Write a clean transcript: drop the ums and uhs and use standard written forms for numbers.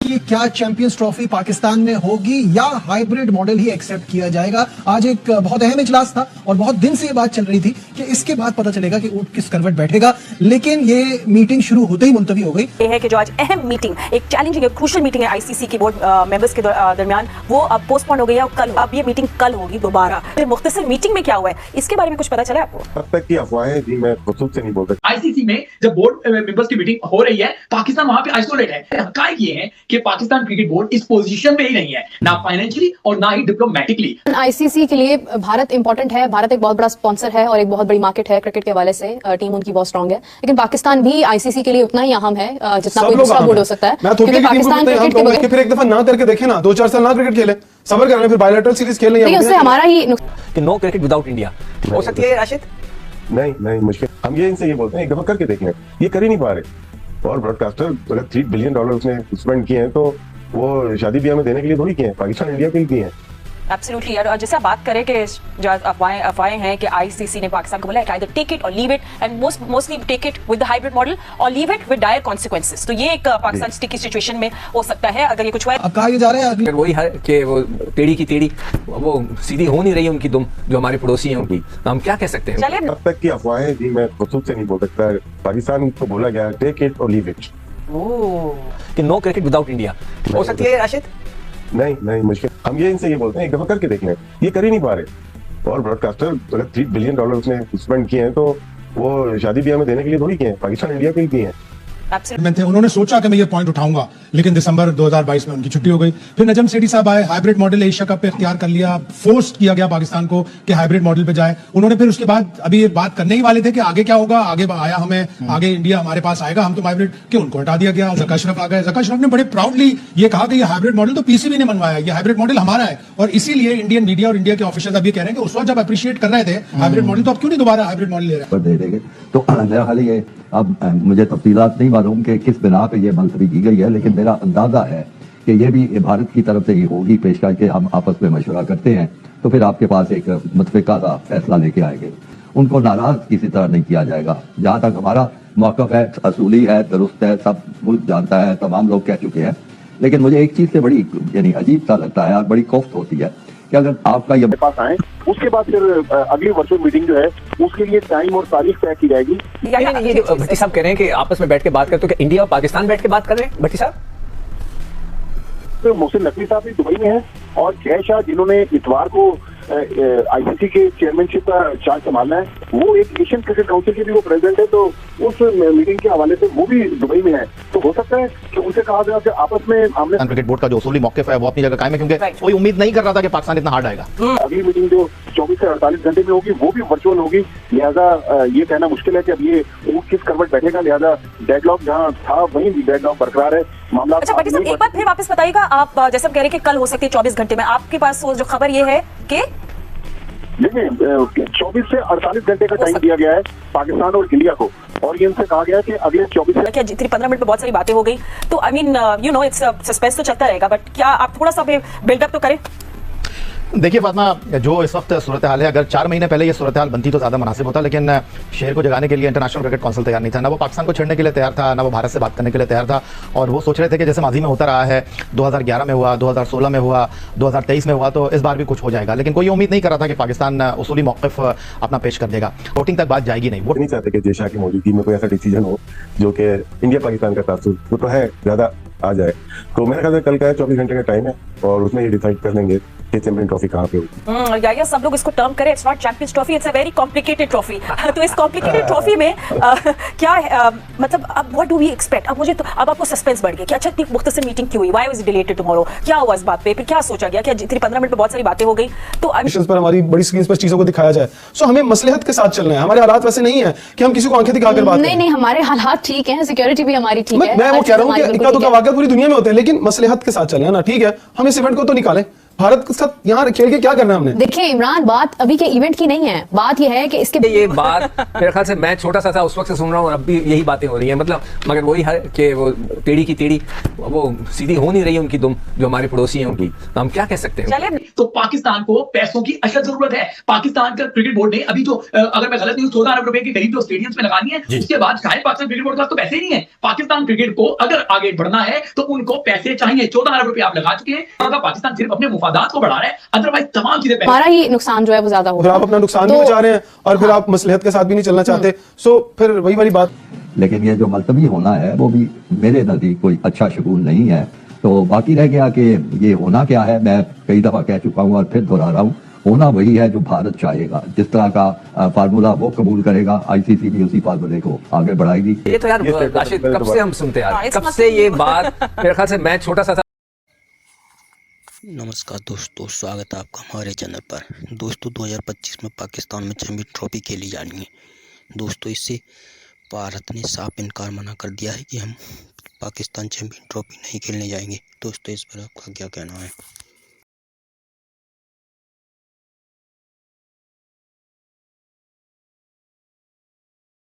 कि क्या champions trophy Pakistan में होगी या हाइब्रिड मॉडल ही एक्सेप्ट किया जाएगा। आज एक बहुत अहम इजलास था और बहुत दिन से ये बात चल रही थी कि इसके बाद पता चलेगा कि ऊंट किस करवट बैठेगा, लेकिन ये मीटिंग शुरू होते ही मुलतवी हो गई। ये है कि जो आज अहम मीटिंग, एक चैलेंजिंग, एक क्रूशियल मीटिंग है आईसीसी की बोर्ड मेंबर्स के दरमियान, वो अब पोस्टपोन हो गई है और कल, अब ये मीटिंग कल होगी दोबारा। फिर मुख्तसर मीटिंग में क्या हुआ है इसके बारे में कुछ पता चला आपको? अब तक की अफवाहें जी मैं खुद से नहीं बोल सकता। आईसीसी में जब बोर्ड मेंबर्स की मीटिंग हो रही है, पाकिस्तान वहां पे आइसोलेट है। हकायक ये है कि पाकिस्तान क्रिकेट बोर्ड इस पोजीशन पे ही नहीं है, ना फाइनेंशियली और ना ही डिप्लोमेटिकली। आईसीसी के लिए भारत इंपॉर्टेंट है, भारत एक बहुत बड़ा स्पॉन्सर है और एक बहुत बड़ी मार्केट है क्रिकेट के हवाले से, टीम उनकी बहुत स्ट्रांग है, लेकिन पाकिस्तान भी आईसीसी के लिए उतना ही अहम है जितना कोई दूसरा बोर्ड हो सकता है। क्योंकि पाकिस्तान क्रिकेट के बगैर फिर एक दफा ना करके देखे ना, 2-4 साल ना क्रिकेट खेले, सबर कर लें, फिर बायलैटरल सीरीज खेल लें, उससे हमारा ही कि नो क्रिकेट विदाउट इंडिया हो सकती है राशिद? नहीं मुश्किल। हम ये इनसे ये बोलते हैं एक दफा करके देख लें, ये कर ही नहीं पा रहे। और ब्रॉडकास्टर अगर $3 बिलियन उसने स्पेंड किए हैं तो वो शादी ब्याह में देने के लिए थोड़ी किए हैं, पाकिस्तान इंडिया के लिए किए हैं। एब्सोल्युटली यार। और जैसे आप बात करें कि जो अफवाहें हैं कि आईसीसी ने पाकिस्तान को बोला है either take it or leave it, and mostly take it with the hybrid model or leave it with dire consequences, तो ये एक पाकिस्तान स्टिकी सिचुएशन में हो सकता है अगर ये कुछ हुआ। अब कहा जा रहा है वही है कि वो टेढ़ी की टेढ़ी वो सीधी हो नहीं रही है उनकी दुम, जो हमारे पड़ोसी हैं उनकी, तो हम क्या कह सकते हैं? अब तक की अफवाहें जी मैं खुद से नहीं बोल सकता। पाकिस्तान को बोला गया take it or leave it, कि नो क्रिकेट विदाउट इंडिया हो सकती है राशिद? नहीं मुश्किल। हम ये इनसे ये बोलते हैं एक दफा करके देख लें, ये कर ही नहीं पा रहे। और ब्रॉडकास्टर अगर $3 बिलियन उसने स्पेंड किए हैं तो वो शादी ब्याह में देने के लिए थोड़ी किए हैं, पाकिस्तान इंडिया के लिए किए हैं। उन्होंने सोचा कि मैं ये पॉइंट उठाऊंगा, लेकिन दिसंबर 2022 में उनकी छुट्टी हो गई। फिर नजम सेठी साहब आए, हाइब्रिड मॉडल एशिया कप पे इख्तियार कर लिया, फोर्स किया गया पाकिस्तान को कि हाइब्रिड मॉडल पे जाए। उन्होंने फिर उसके बाद अभी ये बात करने ही वाले थे कि आगे क्या होगा, आगे आया हमें आगे इंडिया हमारे पास आएगा, हम तो हाइब्रिड के, उनको हटा दिया गया। जका अशरफ आ गए, जका अशरफ ने बड़े प्राउडली ये कहा कि ये हाइब्रिड मॉडल तो पीसीबी ने बनवाया, ये हाइब्रिड मॉडल हमारा है, और इसीलिए इंडियन मीडिया और इंडिया के ऑफिशियल अब ये कह रहे हैं कि उस वक्त जब अप्रिशिएट कर रहे थे हाइब्रिड मॉडल, तो अब क्यों नहीं दोबारा हाइब्रिड मॉडल ले रहे हैं? तो मेरा ख्याल ये, अब मुझे तफसीलात नहीं मालूम कि किस बिना पे ये मुलतवी की गई है, लेकिन मेरा अंदाजा है कि ये भी भारत की तरफ से ही होगी पेशकश के हम आपस में मशवरा करते हैं तो फिर आपके पास एक मुतफ़िका सा फैसला लेके आएंगे। उनको नाराज किसी तरह नहीं किया जाएगा। जहाँ तक हमारा मौक़िफ़ है, असूली है, दुरुस्त है, सब मुल्क जानता है, तमाम लोग कह चुके हैं। लेकिन मुझे एक चीज़ से बड़ी यानी अजीब सा लगता है और बड़ी कोफ्त होती है कि अगर आपका ये पास आए, उसके बाद फिर अगली वर्चुअल मीटिंग जो है उसके लिए टाइम और तारीख तय की जाएगी। ये जो भट्टी साहब कह रहे हैं कि आपस में बैठ के बात करते हो, कि इंडिया और पाकिस्तान बैठ के बात कर रहे हैं भट्टी साहब? तो मोहसिन नकवी साहब भी दुबई में हैं और जय शाह जिन्होंने इतवार को आईसीसी के चेयरमैनशिप का चार्ज संभालना है, वो एक एशियन क्रिकेट काउंसिल के भी वो प्रेसिडेंट है, तो उस मीटिंग के हवाले से वो भी दुबई में है। तो हो सकता है कि उनसे कहा गया कि आपस में हमने क्रिकेट बोर्ड का जो उसूली मौक़िफ़ है वो अपनी जगह कायम है, क्योंकि कोई उम्मीद नहीं कर रहा था कि पाकिस्तान इतना हार्ड आएगा। अगली मीटिंग जो 24 से 48 घंटे में होगी वो भी वर्चुअल होगी, लिहाजा ये कहना मुश्किल है कि अब ये किस करवट बैठेगा। लिहाजा डेडलॉक जहाँ था वहीं भी डेडलॉक बरकरार है। मामला अच्छा भट्टी साहब, एक बार फिर वापस बताइएगा, आप जैसे कह रहे हैं कि कल हो सकती है 24 घंटे में, आपके पास जो खबर ये है कि देखिए 24 से 48 घंटे का टाइम दिया गया है पाकिस्तान और इंडिया को, और ये इनसे कहा गया है कि अगले 24 से 15 मिनट में बहुत सारी बातें हो गई, तो I mean you know it's suspense तो चलता रहेगा, बट क्या आप थोड़ा सा बिल्डअप तो करें? देखिए फातिमा, जो इस वक्त सूरत हाल है, अगर 4 महीने पहले ये सूरत हाल बनती तो ज़्यादा मुनासिब होता, लेकिन शहर को जगाने के लिए इंटरनेशनल क्रिकेट काउंसिल तैयार नहीं था, ना वो पाकिस्तान को छेड़ने के लिए तैयार था, ना वो भारत से बात करने के लिए तैयार था। और वो सोच रहे थे कि जैसे माजी में होता रहा है, 2011 में हुआ, 2016 में हुआ, 2023 में हुआ, तो इस बार भी कुछ हो जाएगा। लेकिन कोई उम्मीद नहीं कर रहा था कि पाकिस्तान उसूली मौक़िफ़ अपना पेश कर देगा। वोटिंग तक बात जाएगी नहीं। वो नहीं चाहते कि जय शाह की मौजूदगी में कोई ऐसा डिसीजन हो जो कि इंडिया पाकिस्तान का तासुर वो तो है ज़्यादा आ जाए। तो मेरे ख्याल से कल का 24 घंटे का टाइम है और उसमें ये डिसाइड कर लेंगे कि चैंपियन ट्रॉफी कहाँ पे होगी। या सब लोग इसको टर्म करें, it's not champions trophy, it's a very complicated trophy. तो इस कॉम्प्लिकेटेड ट्रॉफी में क्या है, मतलब अब व्हाट डू वी एक्सपेक्ट? अब मुझे तो अब आपको सस्पेंस बढ़ गया कि अच्छा इतनी मुख्तसर मीटिंग क्यों हुई, why was it deleted tomorrow, क्या हुआ इस बात पे, फिर क्या सोचा गया, क्या 15 मिनट में बहुत सारी बातें हो गई, तो पर हमारी बड़ी स्क्रीन पर चीजों को दिखाया जाए। सो हमें मसलहत के साथ चलना है। हमारे हालात वैसे नहीं है कि हम किसी को आंखें दिखाकर बात करें। नहीं, हमारे हालात ठीक हैं, सिक्योरिटी भी हमारी ठीक है। मैं वो कह रहा हूँ कि इक्का दुक्का वाक़या पूरी दुनिया में होते हैं, लेकिन मसलहत के साथ चलना है ना। ठीक है, हम इस इवेंट को तो निकालें, भारत के साथ यहाँ खेल के क्या करना है हमने? देखिए इमरान, बात अभी के इवेंट की नहीं है, बात यह है कि इसके ये बात मेरे ख्याल से मैं छोटा सा था उस वक्त से सुन रहा हूँ और अब भी यही बातें हो रही हैं, मतलब मगर वही है कि वो टेढ़ी की टेढ़ी वो सीधी हो नहीं रही है उनकी दुम जो हमारे पड़ोसी हैं उनकी, तो हम क्या कह सकते हैं? चलिए तो पाकिस्तान को पैसों की अशद जरूरत है। पाकिस्तान का क्रिकेट बोर्ड ने अभी जो अगर मैं गलत नहीं हूं 14 अरब रुपए के करीब जो स्टेडियम्स में लगानी है, उसके बाद शायद पाकिस्तान क्रिकेट बोर्ड के पास तो पैसे ही नहीं है। पाकिस्तान क्रिकेट को अगर आगे बढ़ना है तो उनको पैसे चाहिए। 14 अरब रुपए आप लगा चुके हैं, अगर पाकिस्तान सिर्फ अपने मुफादात को बढ़ा रहा है, अदरवाइज तमाम चीजें हमारा ही नुकसान जो है वो ज्यादा फिर होगा। आप अपना नुकसान भी बचा रहे हैं और फिर आप मसलहत के साथ भी नहीं चलना चाहते, सो फिर वही वाली बात। लेकिन ये जो मलतवी होना है वो भी मेरे नजदीक कोई अच्छा शगुन नहीं है। तो बाकी रह गया कि ये होना क्या है, मैं कई दफा कह चुका हूँ और फिर दोहरा रहा हूँ, होना वही है जो भारत चाहेगा। जिस तरह का फार्मूला वो कबूल करेगा, आईसीसी भी उसी फार्मूले को आगे बढ़ाएगी। ये तो यार राशिद कब से हम सुनते हैं यार, कब से ये बात, मेरे ख्याल से मैं छोटा सा था। नमस्कार दोस्तों, स्वागत है आपका हमारे चैनल पर। दोस्तों 2025 में पाकिस्तान में चैंपियन ट्रॉफी खेली जानी है। दोस्तों इससे भारत ने साफ इनकार मना कर दिया है कि हम पाकिस्तान चैंपियन ट्रॉफी नहीं खेलने जाएंगे। दोस्तों इस पर आपका क्या कहना है?